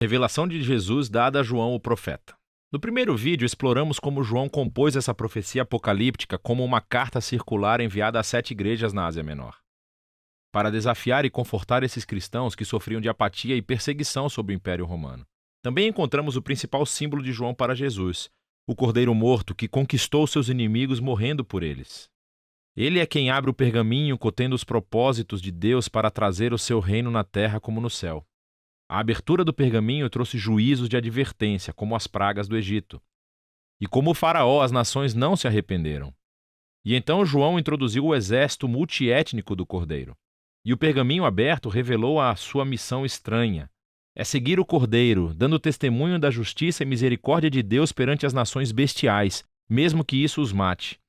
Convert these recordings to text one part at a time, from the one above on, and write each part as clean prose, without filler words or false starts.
Revelação de Jesus dada a João o profeta. No primeiro vídeo, exploramos como João compôs essa profecia apocalíptica como uma carta circular enviada a 7 igrejas na Ásia Menor, para desafiar e confortar esses cristãos que sofriam de apatia e perseguição sob o Império Romano. Também encontramos o principal símbolo de João para Jesus, o Cordeiro morto que conquistou seus inimigos morrendo por eles. Ele é quem abre o pergaminho contendo os propósitos de Deus para trazer o seu reino na terra como no céu. A abertura do pergaminho trouxe juízos de advertência, como as pragas do Egito. E como o faraó, as nações não se arrependeram. E então João introduziu o exército multiétnico do Cordeiro. E o pergaminho aberto revelou a sua missão estranha. É seguir o Cordeiro, dando testemunho da justiça e misericórdia de Deus perante as nações bestiais, mesmo que isso os mate.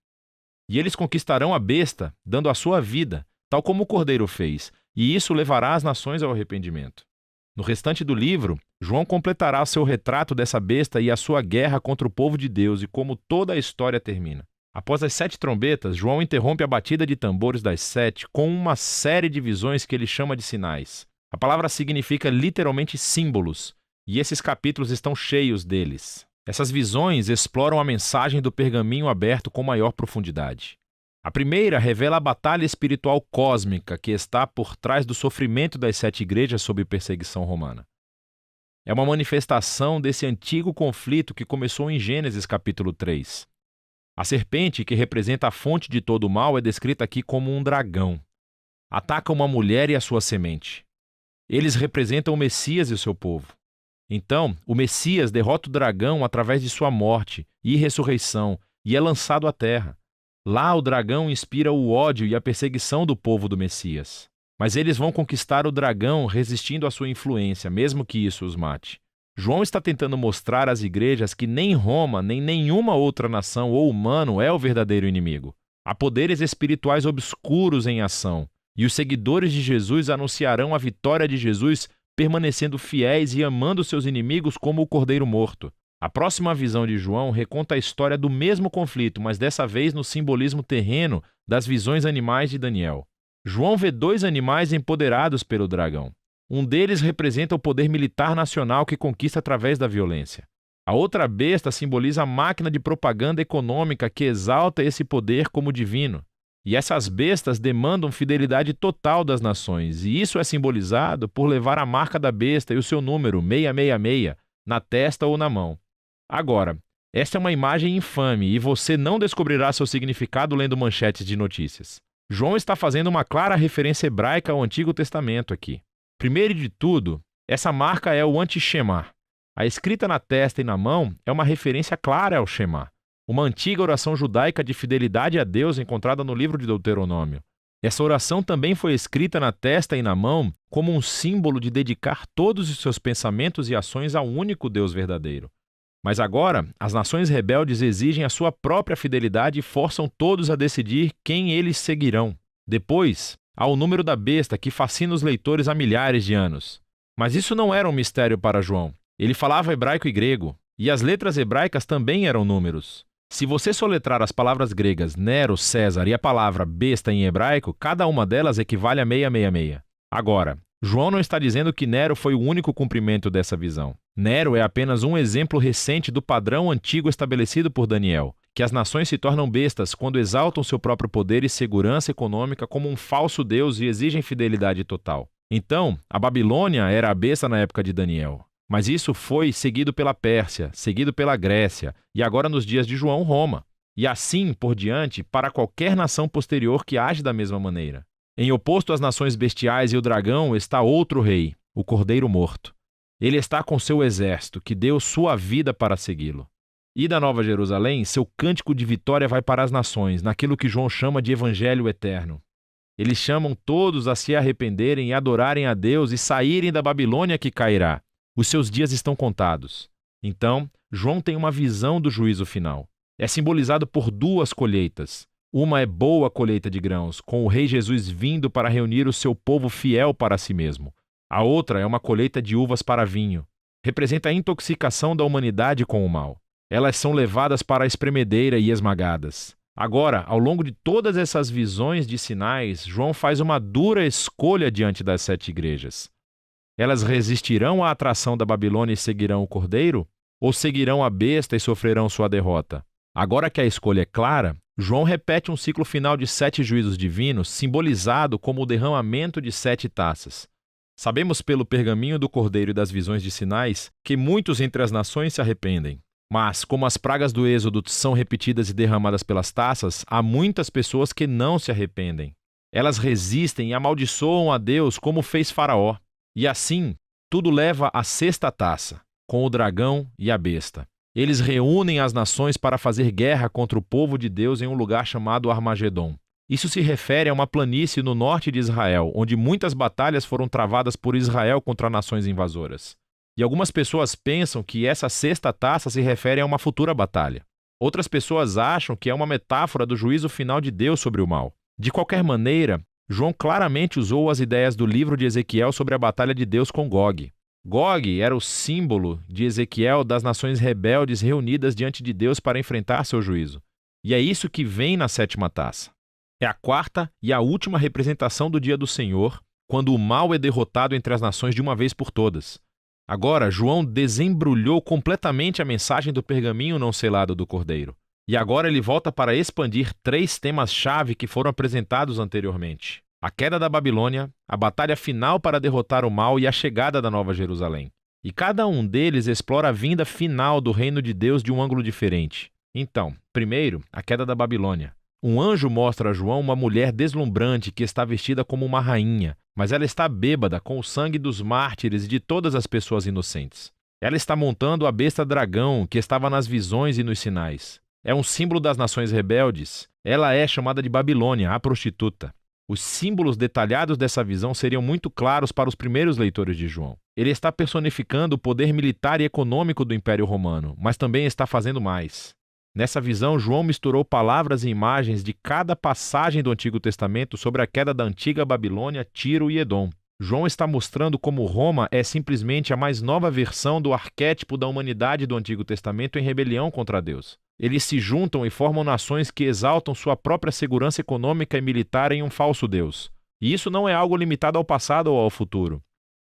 E eles conquistarão a besta, dando a sua vida, tal como o Cordeiro fez, e isso levará as nações ao arrependimento. No restante do livro, João completará seu retrato dessa besta e a sua guerra contra o povo de Deus e como toda a história termina. Após as 7 trombetas, João interrompe a batida de tambores das 7 com uma série de visões que ele chama de sinais. A palavra significa literalmente símbolos, e esses capítulos estão cheios deles. Essas visões exploram a mensagem do pergaminho aberto com maior profundidade. A primeira revela a batalha espiritual cósmica que está por trás do sofrimento das 7 igrejas sob perseguição romana. É uma manifestação desse antigo conflito que começou em Gênesis capítulo 3. A serpente, que representa a fonte de todo o mal, é descrita aqui como um dragão. Ataca uma mulher e a sua semente. Eles representam o Messias e o seu povo. Então, o Messias derrota o dragão através de sua morte e ressurreição e é lançado à terra. Lá o dragão inspira o ódio e a perseguição do povo do Messias. Mas eles vão conquistar o dragão resistindo à sua influência, mesmo que isso os mate. João está tentando mostrar às igrejas que nem Roma, nem nenhuma outra nação ou humano é o verdadeiro inimigo. Há poderes espirituais obscuros em ação, e os seguidores de Jesus anunciarão a vitória de Jesus permanecendo fiéis e amando seus inimigos como o Cordeiro morto. A próxima visão de João reconta a história do mesmo conflito, mas dessa vez no simbolismo terreno das visões animais de Daniel. João vê 2 animais empoderados pelo dragão. Um deles representa o poder militar nacional que conquista através da violência. A outra besta simboliza a máquina de propaganda econômica que exalta esse poder como divino. E essas bestas demandam fidelidade total das nações, e isso é simbolizado por levar a marca da besta e o seu número, 666, na testa ou na mão. Agora, esta é uma imagem infame e você não descobrirá seu significado lendo manchetes de notícias. João está fazendo uma clara referência hebraica ao Antigo Testamento aqui. Primeiro de tudo, essa marca é o anti-Shema. A escrita na testa e na mão é uma referência clara ao Shema, uma antiga oração judaica de fidelidade a Deus encontrada no livro de Deuteronômio. Essa oração também foi escrita na testa e na mão como um símbolo de dedicar todos os seus pensamentos e ações ao único Deus verdadeiro. Mas agora, as nações rebeldes exigem a sua própria fidelidade e forçam todos a decidir quem eles seguirão. Depois, há o número da besta que fascina os leitores há milhares de anos. Mas isso não era um mistério para João. Ele falava hebraico e grego, e as letras hebraicas também eram números. Se você soletrar as palavras gregas Nero, César e a palavra besta em hebraico, cada uma delas equivale a 666. Agora, João não está dizendo que Nero foi o único cumprimento dessa visão. Nero é apenas um exemplo recente do padrão antigo estabelecido por Daniel, que as nações se tornam bestas quando exaltam seu próprio poder e segurança econômica como um falso deus e exigem fidelidade total. Então, a Babilônia era a besta na época de Daniel. Mas isso foi seguido pela Pérsia, seguido pela Grécia, e agora nos dias de João, Roma. E assim por diante para qualquer nação posterior que age da mesma maneira. Em oposto às nações bestiais e o dragão está outro rei, o Cordeiro morto. Ele está com seu exército, que deu sua vida para segui-lo. E da Nova Jerusalém, seu cântico de vitória vai para as nações, naquilo que João chama de Evangelho Eterno. Eles chamam todos a se arrependerem e adorarem a Deus e saírem da Babilônia que cairá. Os seus dias estão contados. Então, João tem uma visão do juízo final. É simbolizado por 2 colheitas. Uma é boa colheita de grãos, com o Rei Jesus vindo para reunir o seu povo fiel para si mesmo. A outra é uma colheita de uvas para vinho. Representa a intoxicação da humanidade com o mal. Elas são levadas para a espremedeira e esmagadas. Agora, ao longo de todas essas visões de sinais, João faz uma dura escolha diante das 7 igrejas. Elas resistirão à atração da Babilônia e seguirão o cordeiro? Ou seguirão a besta e sofrerão sua derrota? Agora que a escolha é clara, João repete um ciclo final de 7 juízos divinos, simbolizado como o derramamento de 7 taças. Sabemos pelo pergaminho do cordeiro e das visões de sinais que muitos entre as nações se arrependem. Mas, como as pragas do Êxodo são repetidas e derramadas pelas taças, há muitas pessoas que não se arrependem. Elas resistem e amaldiçoam a Deus como fez Faraó. E assim, tudo leva à 6ª taça, com o dragão e a besta. Eles reúnem as nações para fazer guerra contra o povo de Deus em um lugar chamado Armagedon. Isso se refere a uma planície no norte de Israel, onde muitas batalhas foram travadas por Israel contra nações invasoras. E algumas pessoas pensam que essa 6ª taça se refere a uma futura batalha. Outras pessoas acham que é uma metáfora do juízo final de Deus sobre o mal. De qualquer maneira, João claramente usou as ideias do livro de Ezequiel sobre a batalha de Deus com Gog. Gog era o símbolo de Ezequiel das nações rebeldes reunidas diante de Deus para enfrentar seu juízo. E é isso que vem na 7ª taça. É a 4ª e a última representação do dia do Senhor, quando o mal é derrotado entre as nações de uma vez por todas. Agora, João desembrulhou completamente a mensagem do pergaminho não selado do Cordeiro. E agora ele volta para expandir 3 temas-chave que foram apresentados anteriormente: a queda da Babilônia, a batalha final para derrotar o mal e a chegada da Nova Jerusalém. E cada um deles explora a vinda final do reino de Deus de um ângulo diferente. Então, primeiro, a queda da Babilônia. Um anjo mostra a João uma mulher deslumbrante que está vestida como uma rainha, mas ela está bêbada com o sangue dos mártires e de todas as pessoas inocentes. Ela está montando a besta dragão que estava nas visões e nos sinais. É um símbolo das nações rebeldes. Ela é chamada de Babilônia, a prostituta. Os símbolos detalhados dessa visão seriam muito claros para os primeiros leitores de João. Ele está personificando o poder militar e econômico do Império Romano, mas também está fazendo mais. Nessa visão, João misturou palavras e imagens de cada passagem do Antigo Testamento sobre a queda da antiga Babilônia, Tiro e Edom. João está mostrando como Roma é simplesmente a mais nova versão do arquétipo da humanidade do Antigo Testamento em rebelião contra Deus. Eles se juntam e formam nações que exaltam sua própria segurança econômica e militar em um falso Deus. E isso não é algo limitado ao passado ou ao futuro.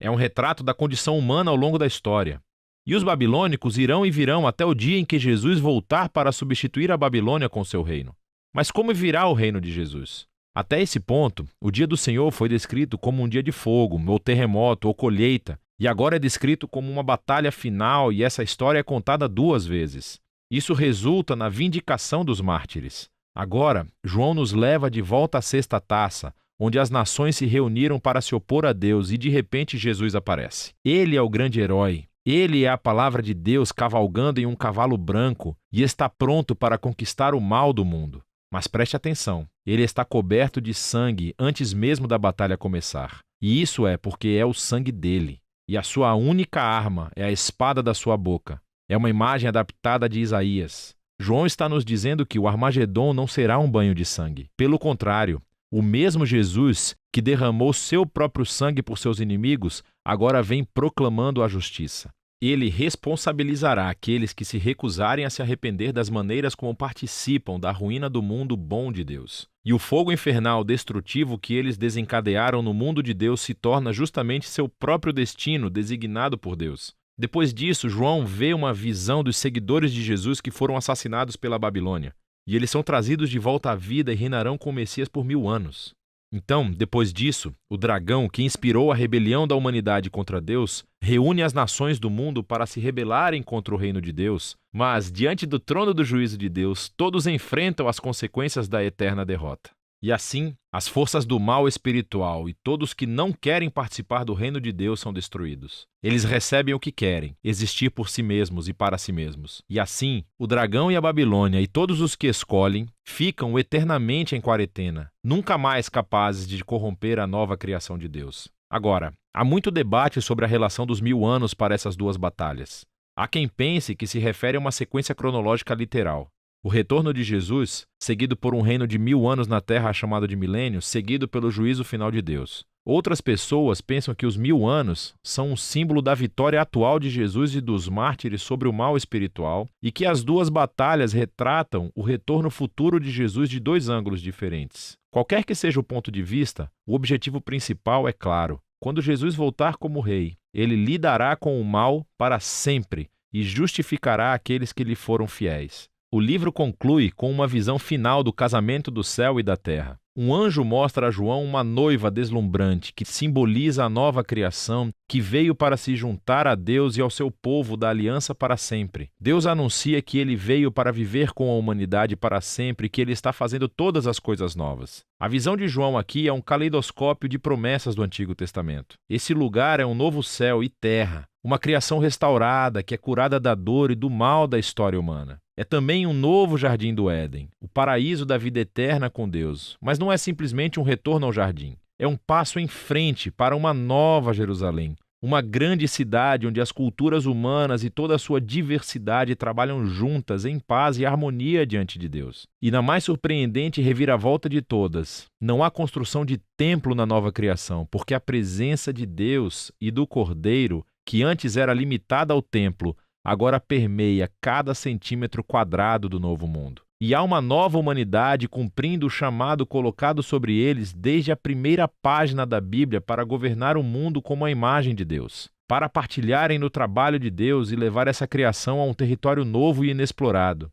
É um retrato da condição humana ao longo da história. E os babilônicos irão e virão até o dia em que Jesus voltar para substituir a Babilônia com seu reino. Mas como virá o reino de Jesus? Até esse ponto, o dia do Senhor foi descrito como um dia de fogo, ou terremoto, ou colheita, e agora é descrito como uma batalha final, e essa história é contada 2 vezes. Isso resulta na vindicação dos mártires. Agora, João nos leva de volta à 6ª taça, onde as nações se reuniram para se opor a Deus e de repente Jesus aparece. Ele é o grande herói. Ele é a palavra de Deus cavalgando em um cavalo branco e está pronto para conquistar o mal do mundo. Mas preste atenção, ele está coberto de sangue antes mesmo da batalha começar. E isso é porque é o sangue dele. E a sua única arma é a espada da sua boca. É uma imagem adaptada de Isaías. João está nos dizendo que o Armagedon não será um banho de sangue. Pelo contrário, o mesmo Jesus que derramou seu próprio sangue por seus inimigos, agora vem proclamando a justiça. Ele responsabilizará aqueles que se recusarem a se arrepender das maneiras como participam da ruína do mundo bom de Deus. E o fogo infernal destrutivo que eles desencadearam no mundo de Deus se torna justamente seu próprio destino designado por Deus. Depois disso, João vê uma visão dos seguidores de Jesus que foram assassinados pela Babilônia. E eles são trazidos de volta à vida e reinarão com o Messias por 1000 anos. Então, depois disso, o dragão que inspirou a rebelião da humanidade contra Deus reúne as nações do mundo para se rebelarem contra o reino de Deus, mas, diante do trono do juízo de Deus, todos enfrentam as consequências da eterna derrota. E assim, as forças do mal espiritual e todos que não querem participar do reino de Deus são destruídos. Eles recebem o que querem, existir por si mesmos e para si mesmos. E assim, o dragão e a Babilônia e todos os que escolhem ficam eternamente em quarentena, nunca mais capazes de corromper a nova criação de Deus. Agora, há muito debate sobre a relação dos 1000 anos para essas 2 batalhas. Há quem pense que se refere a uma sequência cronológica literal. O retorno de Jesus, seguido por um reino de 1000 anos na terra chamado de milênio, seguido pelo juízo final de Deus. Outras pessoas pensam que os 1000 anos são um símbolo da vitória atual de Jesus e dos mártires sobre o mal espiritual e que as 2 batalhas retratam o retorno futuro de Jesus de 2 ângulos diferentes. Qualquer que seja o ponto de vista, o objetivo principal é claro. Quando Jesus voltar como rei, ele lidará com o mal para sempre e justificará aqueles que lhe foram fiéis. O livro conclui com uma visão final do casamento do céu e da terra. Um anjo mostra a João uma noiva deslumbrante que simboliza a nova criação que veio para se juntar a Deus e ao seu povo da aliança para sempre. Deus anuncia que ele veio para viver com a humanidade para sempre e que ele está fazendo todas as coisas novas. A visão de João aqui é um caleidoscópio de promessas do Antigo Testamento. Esse lugar é um novo céu e terra, uma criação restaurada que é curada da dor e do mal da história humana. É também um novo jardim do Éden, o paraíso da vida eterna com Deus, mas não é simplesmente um retorno ao jardim. É um passo em frente para uma nova Jerusalém, uma grande cidade onde as culturas humanas e toda a sua diversidade trabalham juntas em paz e harmonia diante de Deus. E na mais surpreendente reviravolta de todas, não há construção de templo na nova criação, porque a presença de Deus e do Cordeiro, que antes era limitada ao templo, agora permeia cada centímetro quadrado do novo mundo. E há uma nova humanidade cumprindo o chamado colocado sobre eles desde a primeira página da Bíblia para governar o mundo como a imagem de Deus, para partilharem no trabalho de Deus e levar essa criação a um território novo e inexplorado.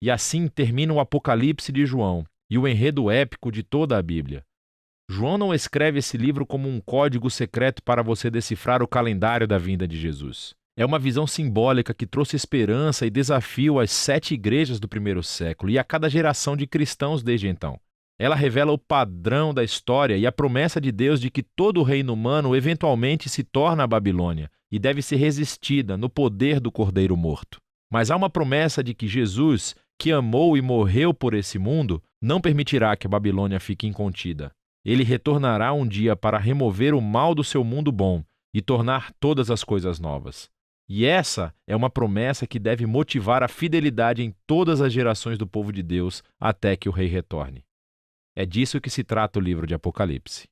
E assim termina o Apocalipse de João e o enredo épico de toda a Bíblia. João não escreve esse livro como um código secreto para você decifrar o calendário da vinda de Jesus. É uma visão simbólica que trouxe esperança e desafio às 7 igrejas do primeiro século e a cada geração de cristãos desde então. Ela revela o padrão da história e a promessa de Deus de que todo o reino humano eventualmente se torna a Babilônia e deve ser resistida no poder do Cordeiro morto. Mas há uma promessa de que Jesus, que amou e morreu por esse mundo, não permitirá que a Babilônia fique incontida. Ele retornará um dia para remover o mal do seu mundo bom e tornar todas as coisas novas. E essa é uma promessa que deve motivar a fidelidade em todas as gerações do povo de Deus até que o Rei retorne. É disso que se trata o livro de Apocalipse.